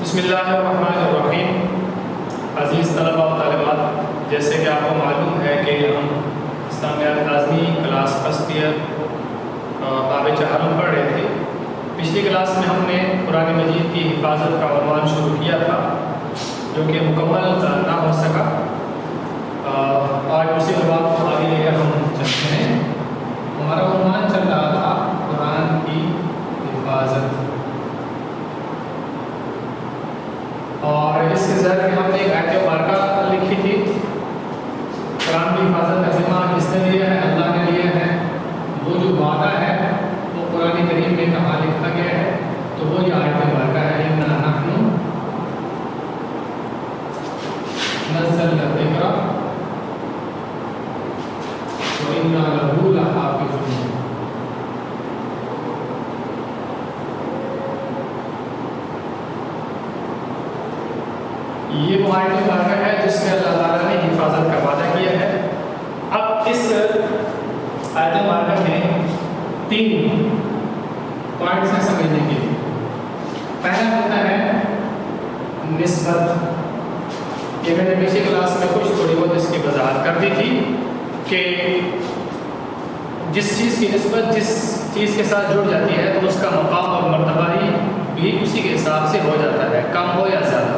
بسم اللہ الرحمن الرحیم۔ عزیز طلباء و طالبات، جیسے کہ آپ کو معلوم ہے کہ ہم اسلامیات لازمی کلاس فرسٹ ایئر باب چہارم پڑھ رہے تھے۔ پچھلی کلاس میں ہم نے قرآن مجید کی حفاظت کا عنوان شروع کیا تھا جو کہ مکمل نہ ہو سکا۔ آج اسی عنوان کو آگے لے کر ہم چلتے ہیں۔ ہمارا عنوان چل رہا تھا قرآن کی حفاظت، اور اس کے ذریعے میں ہم نے ایک آیت مبارکہ لکھی تھی۔ قرآن کی حفاظت کا ذمہ کس نے لیا ہے؟ اللہ نے لیا ہے۔ وہ جو وعدہ ہے وہ قرآن کریم میں کہاں لکھا گیا ہے؟ تو وہ یہ آیت مبارکہ ہے، اِنَّا نَحْنُ نَزَّلْنَا الذِّکْرَ وَإِنَّا لَهُ لَحَافِظُونَ۔ یہ وہ آیت مبارکہ ہے جس میں اللہ تعالیٰ نے حفاظت کا وعدہ کیا ہے۔ اب اس آیت مبارکہ میں 3 پوائنٹس ہیں سمجھنے کے لیے۔ پہلا ہوتا ہے نسبت۔ یہ میں نے پچھلی کلاس میں کچھ تھوڑی بہت اس کی وضاحت کر دی تھی کہ جس چیز کی نسبت جس چیز کے ساتھ جڑ جاتی ہے تو اس کا مقام اور مرتبہ ہی بھی اسی کے حساب سے ہو جاتا ہے، کم ہو یا زیادہ۔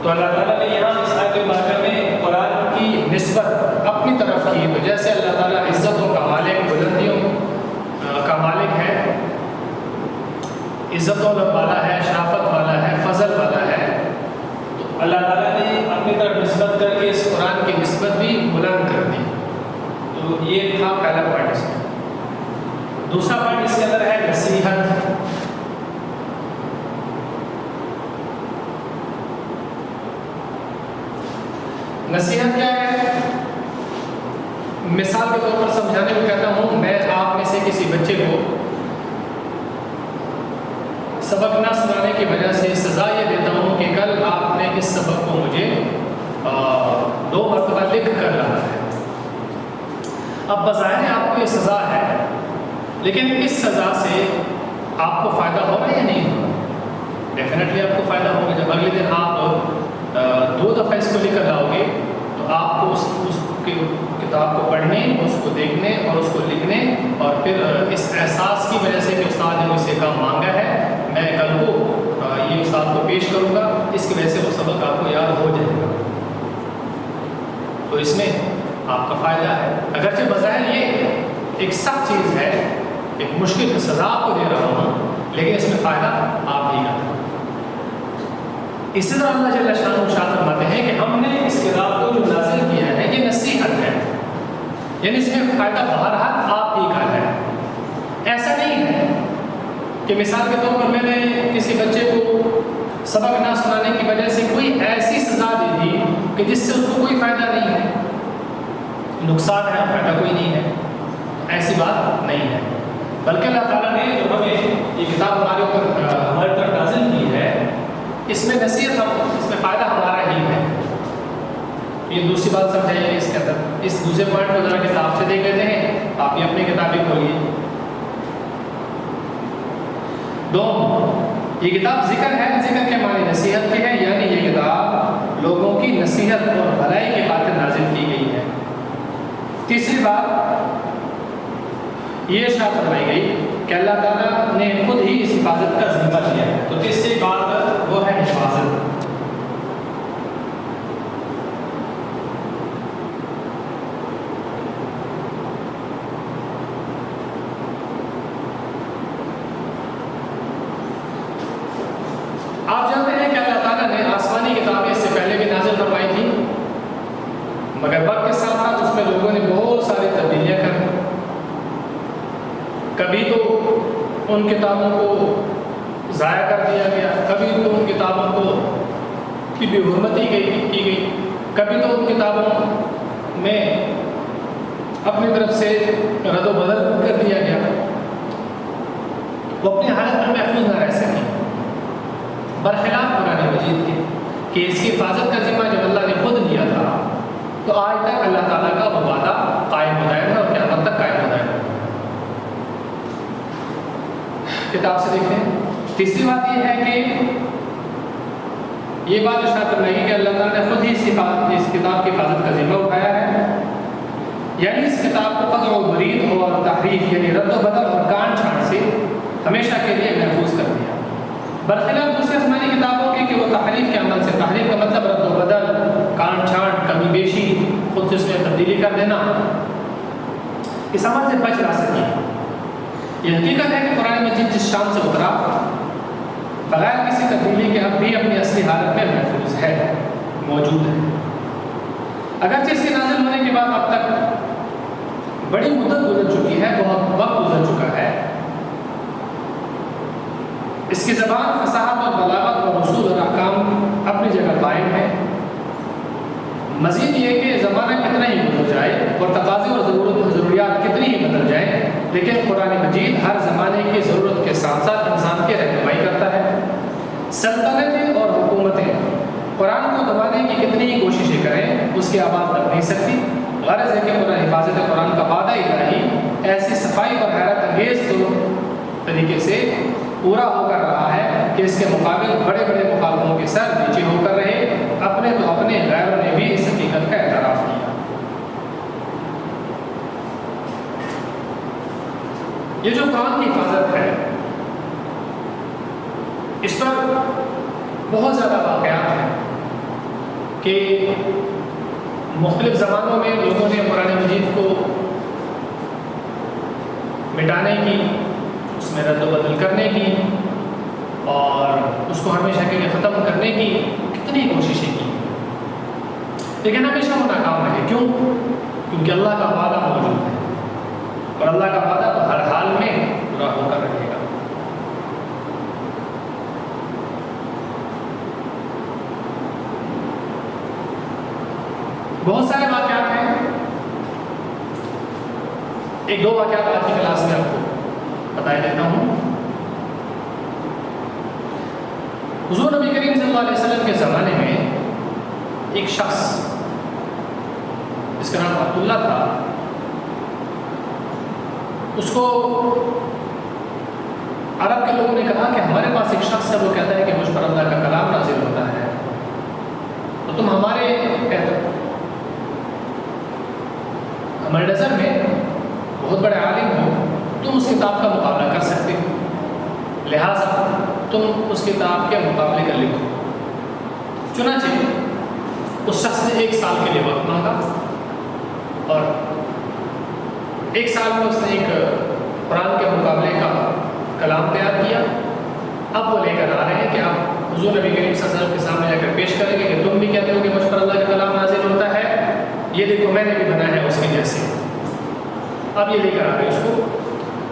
تو اللہ تعالیٰ نے یہاں اس آیت مبارکہ میں قرآن کی نسبت اپنی طرف کی، تو جیسے اللہ تعالیٰ عزتوں کا مالک، بلندیوں کا مالک ہے، عزتوں والا ہے، شرافت والا ہے، فضل والا ہے، تو اللہ تعالیٰ نے اپنی طرف نسبت کر کے اس قرآن کی نسبت بھی بلند کر دی۔ تو یہ تھا پہلا پوائنٹ اس میں۔ دوسرا پوائنٹ اس کے اندر ہے نصیحت۔ نصیحت کیا ہے؟ مثال کے طور پر سمجھانے میں کہتا ہوں، میں آپ میں سے کسی بچے کو سبق نہ سنانے کی وجہ سے سزا یہ دیتا ہوں کہ کل آپ نے اس سبق کو مجھے 2 مرتبہ لکھ کر لانا ہے۔ اب بظاہر آپ کو یہ سزا ہے، لیکن اس سزا سے آپ کو فائدہ ہو رہا ہے یا نہیں ہو رہا؟ ڈیفینیٹلی آپ کو فائدہ ہوگا۔ جب اگلے دن آپ 2 دفعہ اس کو لے کر لاؤ گے تو آپ کو اس کی کتاب کو پڑھنے، اس کو دیکھنے اور اس کو لکھنے، اور پھر اس احساس کی وجہ سے کہ استاد نے مجھ سے کام مانگا ہے، میں کل کو یہ استاد کو پیش کروں گا، اس کی وجہ سے وہ سبق آپ کو یاد ہو جائے گا۔ تو اس میں آپ کا فائدہ ہے، اگرچہ بظاہر یہ ایک سخت چیز ہے، ایک مشکل سزا آپ کو دے رہا ہوں، لیکن اس میں فائدہ آپ ہی کا ہے۔ اسی طرح اللہ جل شانہ ارشاد فرماتے ہیں کہ ہم نے اس کتاب کو جو نازل کیا ہے یہ نصیحت ہے، یعنی اس میں فائدہ بہرحال آپ ہی کا ہے۔ ایسا نہیں ہے کہ مثال کے طور پر میں نے کسی بچے کو سبق نہ سنانے کی وجہ سے کوئی ایسی سزا دے دی کہ جس سے اس کو کوئی فائدہ نہیں ہے، نقصان ہے، فائدہ کوئی نہیں ہے، ایسی بات نہیں ہے۔ بلکہ اللہ تعالیٰ نے جو ہمیں یہ کتاب ہمارے طرف نازل کی ہے، اس میں نصیحت، اس میں فائدہ ہمارا ہی ہے۔ یہ دوسری بات سمجھائیے اس کے اندر۔ اس دوسرے پوائنٹ کو ذرا کتاب سے دیکھ لیتے ہیں، آپ یہ اپنی کتابیں کھولیے۔ 2، یہ کتاب ذکر ہے، ذکر کے معنی نصیحت کے ہیں، یعنی یہ کتاب لوگوں کی نصیحت اور بھلائی کی خاطر نازل کی گئی ہے۔ تیسری بات یہ ارشاد فرمائی گئی کہ اللہ تعالیٰ نے خود ہی اس حفاظت کا ذمہ لیا ہے۔ تو تیسری بات وہ ہے حفاظت۔ آپ جانتے ہیں کہ اللہ تعالیٰ نے آسمانی کتابیں اس سے پہلے بھی نازل فرمائی تھی، مگر وقت کے ساتھ ساتھ اس میں لوگوں نے بہت ساری تبدیلیاں کر دی۔ کبھی تو ان کتابوں کو ضائع کر دیا گیا، کبھی تو ان کتابوں کو کی بے حرمتی کی گئی، کبھی تو ان کتابوں میں اپنی طرف سے رد و بدل کر دیا گیا، وہ اپنی حالت میں محفوظ نہ رہ سکیں، برخلاف قرآن مجید کے کہ اس کی حفاظت کا ذمہ جب اللہ نے خود لیا تھا تو آج تک اللہ تعالیٰ کا وہ وعدہ قائم ہو جائے گا اور قیامت تک قائم ہو جائے گا۔ کتاب سے دیکھیں۔ تیسری بات یہ ہے کہ یہ بات ارشاد فرمائی کہ اللہ تعالیٰ نے خود ہی اس کتاب کی حفاظت کا ذمہ اٹھایا ہے، یعنی اس کتاب کو قطع و برید اور تحریف یعنی رد و بدل اور کاٹ چھانٹ سے ہمیشہ کے لیے محفوظ کر دیا، برخلاف دوسری آسمانی کتابوں کے کہ وہ تحریف کے عمل سے، تحریف کا مطلب رد و بدل، کاٹ چھانٹ، کمی بیشی، خود سے اس میں تبدیلی کر دینا، اس عمل سے بچ نہ سکی۔ یہ حقیقت ہے کہ قرآن مجید جس شان سے اترا بغیر کسی تبدیلی کے اب بھی اپنی اصلی حالت میں محفوظ ہے، موجود ہے، اگرچہ اس کے نازل ہونے کے بعد اب تک بڑی مدت گزر چکی ہے، بہت وقت گزر چکا ہے۔ اس کی زبان، فصاحت اور بلاغت اور اصول اور احکام اپنی جگہ قائم ہے۔ مزید یہ کہ زمانہ کتنا ہی گزر جائے اور تقاضے اور ضروریات کتنی ہی بدل جائیں، لیکن قرآن مجید ہر زمانے کی ضرورت کے ساتھ ساتھ انسان کی رہنمائی کرتا ہے۔ سلطنتیں اور حکومتیں قرآن کو دبانے کی کتنی ہی کوششیں کریں، اس کی آواز دب نہیں سکتی۔ غرض ہے کہ حفاظت قرآن کا وعدہ الہی ایسی صفائی اور حیرت انگیز طریقے سے پورا ہو کر رہا ہے کہ اس کے مقابل بڑے بڑے مخالفوں کے سر نیچے ہو کر رہے، اپنے تو اپنے، غیروں نے بھی اس حقیقت کا اعتراف کیا۔ یہ جو قرآن کی حفاظت ہے، اس پر بہت زیادہ واقعات ہیں کہ مختلف زمانوں میں لوگوں نے قرآن مجید کو مٹانے کی، اس میں رد و بدل کرنے کی اور اس کو ہمیشہ کے لیے ختم کرنے کی کتنی کوششیں کی، لیکن ہمیشہ وہ ناکام رہے۔ کیوں؟ کیونکہ اللہ کا وعدہ موجود ہے اور اللہ کا وعدہ تو ہر حال میں پورا ہو کر رہے گا۔ بہت سارے واقعات ہیں، ایک دو واقعات آج کی کلاس میں آپ کو بتا دیتا ہوں۔ حضور نبی کریم صلی اللہ علیہ وسلم کے زمانے میں ایک شخص جس کا نام عبداللہ تھا، اس کو عرب کے لوگوں نے کہا کہ ہمارے پاس ایک شخص ہے، وہ کہتا ہے کہ مجھ پر اللہ کا کلام نازل ہوتا ہے، تو تم ہمارے نظر میں بہت بڑے عالم ہو، تم اس کتاب کا مقابلہ کر سکتے ہو، لہٰذا تم اس کتاب کے مقابلے کا لکھو۔ چنانچہ اس شخص نے 1 سال کے لیے وقت مانگا اور 1 سال میں اس نے ایک قرآن کے مقابلے کا کلام تیار کیا۔ اب وہ لے کر آ رہے ہیں کہ آپ حضور نبی کریم صلی اللہ علیہ وسلم کے سامنے جا کر پیش کریں گے کہ تم بھی کہتے ہو کہ مجھ پر اللہ کا کلام نازل ہوتا ہے، یہ دیکھو میں نے بھی بنا ہے اس کے جیسے۔ اب یہ لے کر آ رہے اس کو،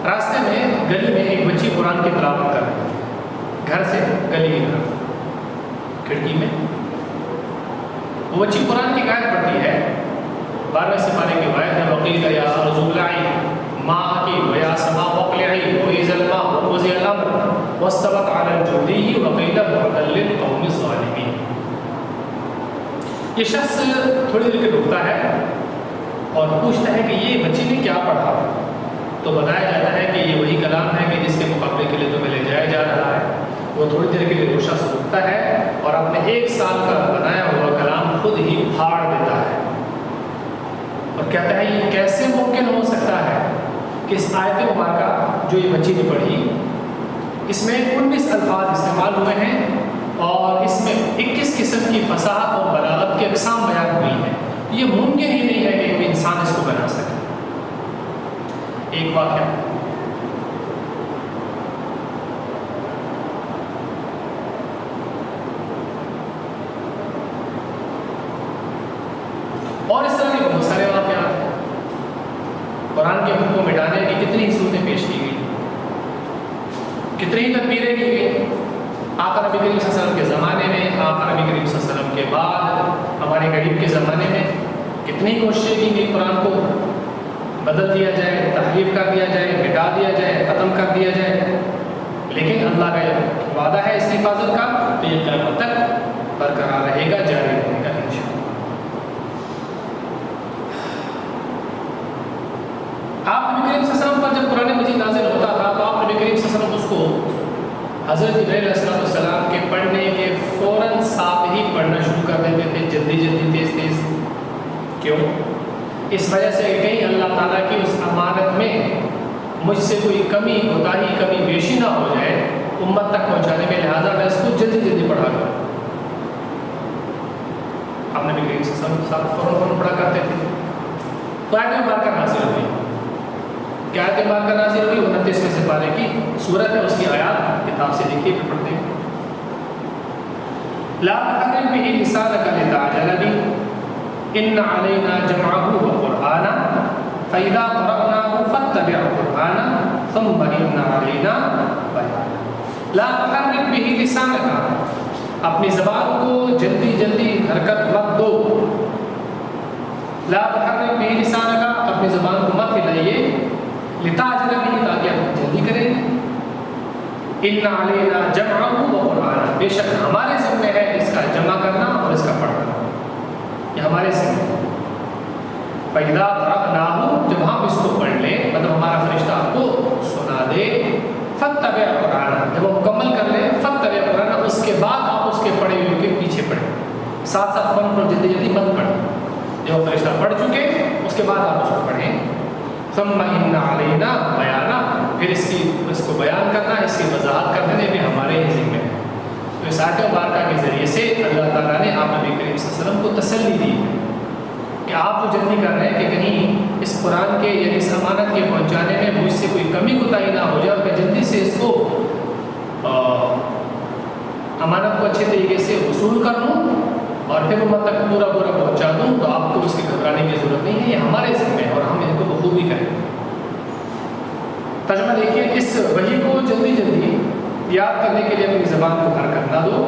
راستے میں گلی میں ایک بچی قرآن کی تلاوت کر رہی ہے، گھر سے گلی کی طرف کھڑکی میں وہ بچی قرآن کی آیت پڑھتی ہے، 12ویں سپارے کی آیت ہے، وقیل یا ارض ابلعی ماءکی ویا سماء اقلعی واذا الماء وقضی الامر واستوت علی الجودی وقیل بعدا للقوم الظالمین۔ یہ شخص تھوڑی دیر کے رکتا ہے اور پوچھتا ہے کہ یہ بچی نے کیا پڑھا، تو بتایا جاتا ہے کہ یہ وہی کلام ہے کہ جس کے مقابلے کے لیے تمہیں لے جایا جا رہا ہے۔ وہ تھوڑی دیر کے لیے وہ شخص رکتا ہے اور اپنے 1 سال کا بنایا ہوا کلام خود ہی پھاڑ دیتا ہے اور کہتا ہے یہ کیسے ممکن ہو سکتا ہے کہ اس آیت مبارکہ جو یہ بچی نے پڑھی، اس میں 19 الفاظ استعمال ہوئے ہیں اور اس میں 21 قسم کی فصاحت اور بلاغت کی اقسام بیان ہوئی ہیں۔ یہ ممکن ہی نہیں ہے کہ کوئی انسان اس کو بنا سکے۔ ایک واقعہ، اور اس طرح کے بہت سارے واقعات ہیں۔ قرآن کے حکم کو مٹانے کی کتنی ہی صورتیں پیش کی گئی، کتنی ہی تدبیریں کی گئی۔ آقا نبی کریم صلی اللہ علیہ وسلم کے زمانے میں، آقا نبی کریم صلی اللہ علیہ وسلم کے بعد ہمارے غریب کے زمانے میں کتنی کوششیں کی گئی قرآن کو بدل دیا جائے، تحریف کر دیا جائے، مٹا دیا جائے، ختم کر دیا جائے، لیکن اللہ کا یہ وعدہ ہے اس کی حفاظت کا، تو یہ قیامت تک برقرار رہے گا، جاری رہے گا انشاءاللہ۔ آپ نبی کریم صلی اللہ علیہ وسلم پر جب قرآن مجید نازل ہوتا تھا تو آپ نبی کریم صلی اللہ علیہ وسلم اس کو حضرت جبرائیل علیہ السلام کے پڑھنے کے فوراً ساتھ ہی پڑھنا شروع کر دیتے تھے جلدی جلدی تیز تیز. کیوں؟ اس وجہ سے کہیں اللہ تعالیٰ کی اس امانت میں مجھ سے کوئی کمی کوتاہی کمی بیشی نہ ہو جائے امت تک پہنچانے میں، لہٰذا میں اس کو جلدی جلدی پڑھا کروں. آپ نے بھی کریم صلی اللہ علیہ وسلم فوراً پڑھا کرتے تھے. تو آیت مبارکہ نازل ہوئی. کیا آیت مبارکہ نازل ہوئی؟ 29ویں سپارے کی سورت ہے، اس کی آیات کتاب سے دیکھیے پھر پڑھتے ہیں. لا تحرک به لسانک لتعجل به ان علینا جمعه وقرآنہ فإذا قرأناه فاتبع قرآنہ ثم ان علینا بیانہ. لا تحرک به لسانک، اپنی زبان کو جلدی جلدی حرکت مت دو. لا تحرک به لسانک، اپنی زبان کو مت ہلائیے. لتعجل به، تاکہ آپ جلدی کریں. ان علینا جمعہ و قرآن، بے شک ہمارے ذمہ ہے اس کا جمع کرنا اور اس کا پڑھنا، یہ ہمارے ذمہ ہے. فإذا قرأناه، جب ہم اس کو پڑھ لیں، مطلب ہمارا فرشتہ آپ کو سنا دے. فاتبع قرآن، جب وہ مکمل کر لیں، فاتبع قرآن، اس کے بعد آپ اس کے پڑھے ہوئے کے پیچھے پڑھیں. ساتھ ساتھ فن جلدی جلدی مت پڑھیں. جب وہ فرشتہ پڑھ چکے اس کے بعد آپ اس کو پڑھیں. ثم ان علینا بیانہ، پھر اس کو بیان کرنا، اس کی وضاحت کر دینے بھی ہمارے ہی ذمہ ہے. تو اس آیت مبارکہ کے ذریعے سے اللہ تعالیٰ نے آپ نبی کریم صلی اللہ علیہ وسلم کو تسلی دی کہ آپ جو جلدی کر رہے ہیں کہ کہیں اس قرآن کے یعنی اس امانت کے پہنچانے میں مجھ سے کوئی کمی کوتاہی نہ ہو جائے اور میں جلدی سے اس کو امانت کو اچھے طریقے سے وصول کر لوں اور پھر امت تک پورا پہنچا دوں. تو آپ کو اس کی گھبرانے کی ضرورت نہیں ہے، یہ ہمارے ذمہ ہے اور ہم ان کو بخوبی کریں. ترجمہ دیکھیے، اس وحی کو جلدی جلدی یاد کرنے کے لیے اپنی زبان کو حرکت نہ دو.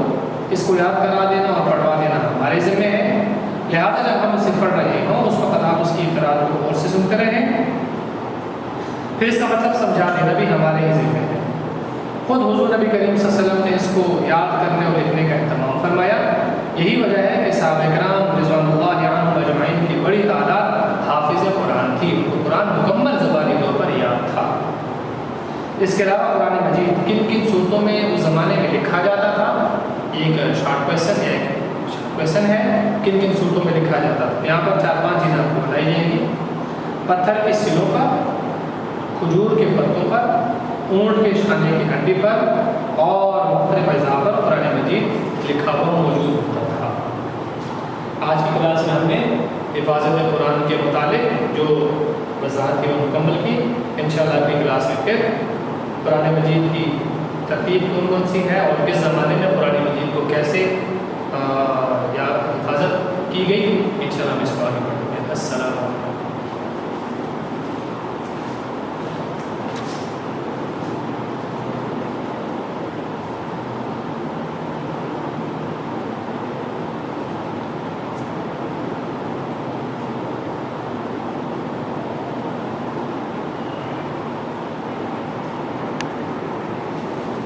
اس کو یاد کرا دینا اور پڑھوا دینا ہمارے ذمہ ہے. لہٰذا جب ہم اسے پڑھ رہے ہوں اس وقت آپ اس کی قرآن کو غور سے سنتے رہیں. پھر اس کا مطلب سمجھا دینا بھی ہمارے ہی ذمہ ہے. خود حضور نبی کریم صلی اللہ علیہ وسلم نے اس کو یاد کرنے اور لکھنے کا اہتمام فرمایا. یہی وجہ ہے کہ صحابہ کرام رضوان اللہ عنہم اجمعین کی بڑی تعداد حافظ قرآن تھی. ان کو قرآن مکمل زبانی طور پر یاد تھا. اس کے علاوہ قرآن مجید کن کن صورتوں میں اس زمانے میں لکھا جاتا تھا، ایک شارٹ کویشچن ہے، کن کن صورتوں میں لکھا جاتا تھا. یہاں پر 4-5 چیزیں آپ کو بتائی جائیں گی. پتھر کی سلوں پر، کھجور کے پتوں پر، اونٹ کے شانے کی ہڈی پر اور مختلف اجزاء پر قرآن مجید لکھا ہوا موجود ہوتا تھا. آج کی کلاس میں ہم نے حفاظت قرآن کے متعلق جو وضاحت کی وہ مکمل کی. انشاءاللہ اگلی کلاس میں پھر قرآن مجید کی ترتیب کون سی ہے اور کس زمانے میں قرآن مجید کو کیسے یا حفاظت کی گئی، انشاءاللہ ہم اس کو آگے بڑھیں گے. السلام علیکم.